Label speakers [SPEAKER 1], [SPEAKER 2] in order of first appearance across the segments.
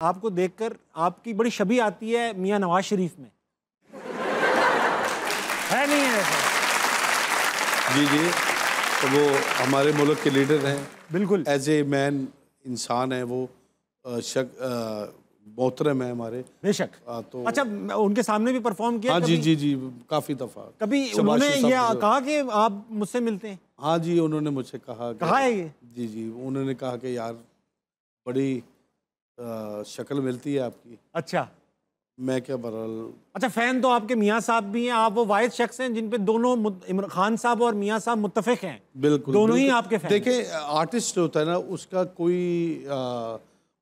[SPEAKER 1] आपको देखकर आपकी बड़ी शबीह आती है मियां नवाज शरीफ में, है नहीं है ऐसा?
[SPEAKER 2] जी जी, तो वो हमारे मुल्क के लीडर हैं,
[SPEAKER 1] बिल्कुल
[SPEAKER 2] एज ए मैन इंसान है वो, मोहतरम है हमारे।
[SPEAKER 1] बेशक।
[SPEAKER 2] तो
[SPEAKER 1] अच्छा, उनके सामने भी परफॉर्म किया?
[SPEAKER 2] हाँ
[SPEAKER 1] कभी?
[SPEAKER 2] जी जी जी, काफ़ी दफ़ा।
[SPEAKER 1] कभी उन्होंने ये कहा कि आप मुझसे मिलते हैं?
[SPEAKER 2] हाँ जी, उन्होंने मुझसे कहा
[SPEAKER 1] है ये?
[SPEAKER 2] जी जी, उन्होंने कहा कि यार बड़ी शक्ल मिलती है आपकी।
[SPEAKER 1] अच्छा,
[SPEAKER 2] मैं क्या बहरहाल।
[SPEAKER 1] अच्छा, फैन तो आपके मियाँ साहब भी हैं, आप वो वाहिद शख्स हैं जिन पे दोनों इमरान खान साहब और मियाँ साहब मुत्तफिक हैं।
[SPEAKER 2] बिल्कुल,
[SPEAKER 1] दोनों ही
[SPEAKER 2] बिल्कुल।
[SPEAKER 1] आपके फैन।
[SPEAKER 2] देखिए, आर्टिस्ट होता है ना, उसका कोई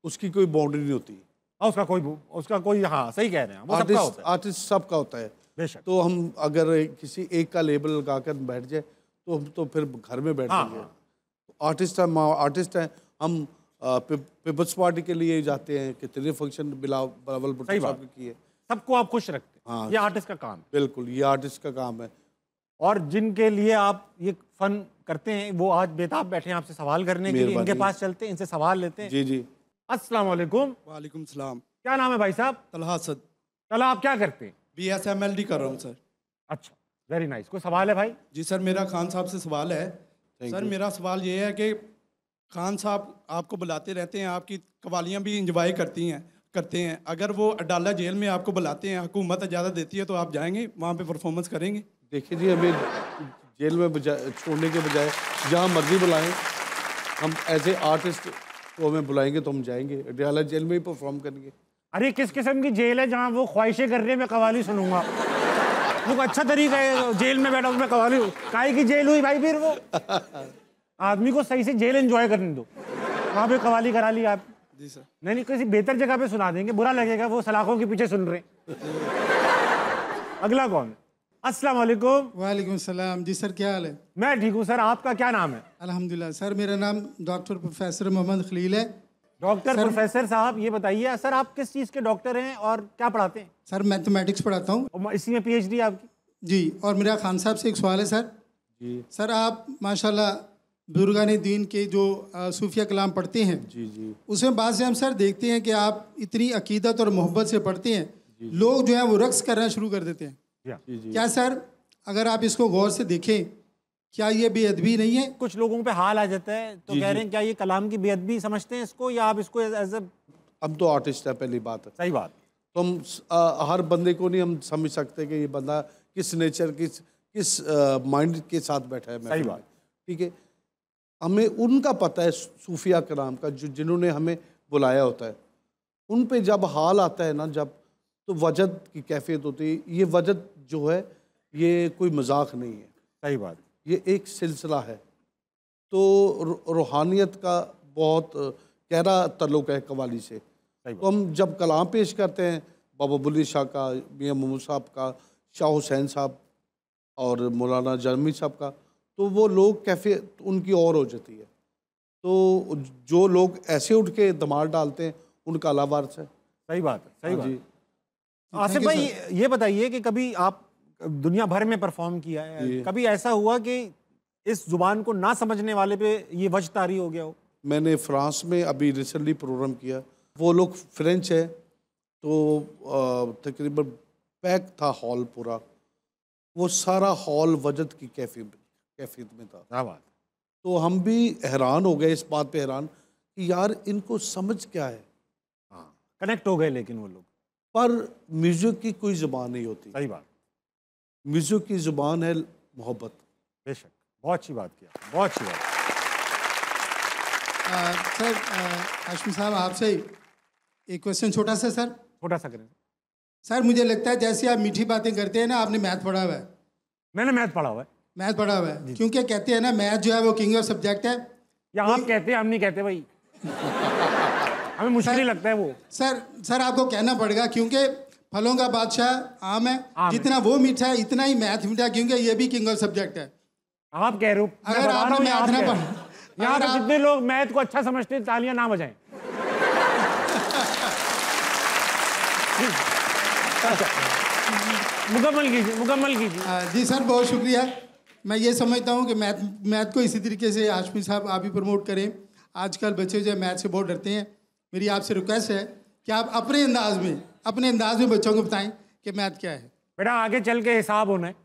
[SPEAKER 2] उसकी कोई बाउंड्री नहीं होती।
[SPEAKER 1] उसका कोई हाँ, सही कह रहे हैं, वो सबका होता है।
[SPEAKER 2] आर्टिस्ट सबका होता है।
[SPEAKER 1] बेशक।
[SPEAKER 2] तो हम अगर किसी एक का लेबल लगाकर बैठ जाए तो हम तो फिर घर में बैठ जाएंगे। आर्टिस्ट हैं हम पीपल्स पार्टी के लिए जाते हैं, कितने फंक्शन बिलावल भुट्टो साहब के किए।
[SPEAKER 1] सबको आप खुश रखते हैं।
[SPEAKER 2] हाँ,
[SPEAKER 1] ये आर्टिस्ट का काम है।
[SPEAKER 2] बिल्कुल, ये आर्टिस्ट का काम है।
[SPEAKER 1] और जिनके लिए आप ये फन करते हैं वो आज बेताब बैठे हैं आपसे सवाल करने के लिए। इनके पास चलते हैं, इनसे सवाल लेते हैं।
[SPEAKER 2] जी जी।
[SPEAKER 1] अस्सलाम वालेकुम।
[SPEAKER 3] वालेकुम सलाम।
[SPEAKER 1] क्या नाम है भाई साहब?
[SPEAKER 3] तलहा सद।
[SPEAKER 1] तला, आप क्या करते हैं?
[SPEAKER 3] BSMLD कर रहा हूँ सर।
[SPEAKER 1] अच्छा, वेरी नाइस। कोई सवाल है भाई?
[SPEAKER 3] जी सर, मेरा खान साहब से सवाल है। सर मेरा सवाल ये है कि खान साहब आपको बुलाते रहते हैं, आपकी कवालियाँ भी इंजॉय करते हैं। अगर वो अडाला जेल में आपको बुलाते हैं, हुकूमत इजाज़त देती है, तो आप जाएंगे वहाँ पे परफॉर्मेंस करेंगे?
[SPEAKER 2] देखिए जी, हमें जेल में छोड़ने के बजाय जहाँ मर्जी बुलाएं, हम एज ए आर्टिस्ट तो हमें बुलाएंगे तो हम जाएंगे, अडाला जेल में ही परफॉर्म करेंगे।
[SPEAKER 1] अरे किस किस्म की जेल है जहाँ वो ख्वाहिशें कर रहे हैं मैं कवाली सुनूंगा? वो अच्छा तरीका है, जेल में बैठा उसमें कवाली। काहे की जेल हुई भाई? फिर वो आदमी को सही से जेल एंजॉय करने दो, वहाँ पे कवाली करा ली आप।
[SPEAKER 3] जी सर।
[SPEAKER 1] नहीं, किसी बेहतर जगह पे सुना देंगे, बुरा लगेगा, वो सलाखों के पीछे सुन रहे हैं। अगला कौन है? अस्सलाम वालेकुम।
[SPEAKER 4] वालेकुम सलाम। जी सर, क्या हाल है?
[SPEAKER 1] मैं ठीक हूँ सर, आपका क्या नाम है?
[SPEAKER 4] अल्हम्दुलिल्लाह सर, मेरा नाम डॉक्टर प्रोफेसर मोहम्मद खलील है।
[SPEAKER 1] डॉक्टर प्रोफेसर साहब, ये बताइए सर, आप किस चीज़ के डॉक्टर हैं और क्या पढ़ाते हैं?
[SPEAKER 4] सर मैथमेटिक्स पढ़ाता हूँ।
[SPEAKER 1] इसी में PhD आपकी?
[SPEAKER 4] जी। और मेरा खान साहब से एक सवाल है सर।
[SPEAKER 2] जी
[SPEAKER 4] सर, आप माशाल्लाह बुजुर्गान दीन के जो सूफिया कलाम पढ़ते हैं,
[SPEAKER 2] जी जी,
[SPEAKER 4] उसमें बाद से हम सर देखते हैं कि आप इतनी अकीदत और मोहब्बत से पढ़ते हैं, लोग जो है वो रक्स करना शुरू कर देते हैं।
[SPEAKER 2] जी जी।
[SPEAKER 4] क्या सर, अगर आप इसको गौर से देखें, क्या ये बेअदबी नहीं है?
[SPEAKER 1] कुछ लोगों पे हाल आ जाता है तो कह रहे हैं क्या ये कलाम की बेअदबी समझते हैं इसको, या आप इसको एज ए?
[SPEAKER 2] हम तो आर्टिस्ट है, पहली बात है।
[SPEAKER 1] सही बात।
[SPEAKER 2] तो हम हर बंदे को नहीं हम समझ सकते कि ये बंदा किस नेचर किस माइंड के साथ बैठा है।
[SPEAKER 1] सही बात।
[SPEAKER 2] ठीक है, हमें उनका पता है सूफिया कलाम का, जिन्होंने हमें बुलाया होता है, उन पे जब हाल आता है ना, जब तो वजद की कैफियत होती है। ये वजद जो है ये कोई मजाक नहीं है।
[SPEAKER 1] सही बात।
[SPEAKER 2] ये एक सिलसिला है। तो रूहानियत का बहुत गहरा ताल्लुक है कवाली से। तो हम जब कलाम पेश करते हैं बाबा बुल्ली शाह का, मियाँ मोहम्मद साहब का, शाह हुसैन साहब और मौलाना जरमी साहब का, तो वो लोग कैफियत उनकी और हो जाती है। तो जो लोग ऐसे उठ के दमार डालते हैं उनका अल्लाह वारिस है।
[SPEAKER 1] सही बात है, सही बात।
[SPEAKER 2] जी।
[SPEAKER 1] आसिफ भाई, ये बताइए कि कभी आप दुनिया भर में परफॉर्म किया है, कभी ऐसा हुआ कि इस जुबान को ना समझने वाले पे ये वजह तारी हो गया हो? मैंने
[SPEAKER 2] फ्रांस में अभी रिसेंटली प्रोग्राम किया, वो लोग फ्रेंच है, तो तकरीबन पैक था हॉल पूरा, वो सारा हॉल वजद की कैफियत में था।
[SPEAKER 1] क्या बात।
[SPEAKER 2] तो हम भी हैरान हो गए, इस बात पे हैरान कि यार इनको समझ क्या है।
[SPEAKER 1] हाँ, कनेक्ट हो गए लेकिन वो लोग।
[SPEAKER 2] पर म्यूजिक की कोई जुबान नहीं होती।
[SPEAKER 1] सही बात।
[SPEAKER 2] म्यूजिक की जुबान है मोहब्बत।
[SPEAKER 1] बेशक, बहुत अच्छी बात किया, बहुत अच्छी बात।
[SPEAKER 4] सर हाशमी साहब, आपसे एक क्वेश्चन छोटा सा सर।
[SPEAKER 1] छोटा सा करें
[SPEAKER 4] सर। मुझे लगता है जैसे आप मीठी बातें करते हैं ना, आपने मैथ पढ़ा हुआ है।
[SPEAKER 1] मैंने मैथ पढ़ा हुआ है।
[SPEAKER 4] मैथ पढ़ा हुआ है, क्योंकि कहते हैं ना मैथ जो है वो किंग ऑफ सब्जेक्ट है।
[SPEAKER 1] या आप कहते हैं, हम नहीं कहते भाई। हमें मुश्किल लगता है वो।
[SPEAKER 4] सर आपको कहना पड़ेगा, क्योंकि फलों का बादशाह आम है, जितना वो मीठा है इतना ही मैथ मीठा, क्योंकि ये भी किंग ऑफ सब्जेक्ट है।
[SPEAKER 1] आप कह रहे हो।
[SPEAKER 4] अगर आपने मैथ ना पढ़ा,
[SPEAKER 1] यहाँ पे जितने लोग मैथ को अच्छा समझते हैं तालियां ना बजाएं। मुकम्मल कीजिए।
[SPEAKER 4] जी सर, बहुत शुक्रिया। मैं ये समझता हूँ कि मैथ को इसी तरीके से हाशमी साहब आप भी प्रमोट करें। आजकल बच्चे जो है मैथ से बहुत डरते हैं। मेरी आपसे रिक्वेस्ट है कि आप अपने अंदाज में बच्चों को बताएं कि मैथ क्या है।
[SPEAKER 1] बेटा आगे चल के हिसाब होना है,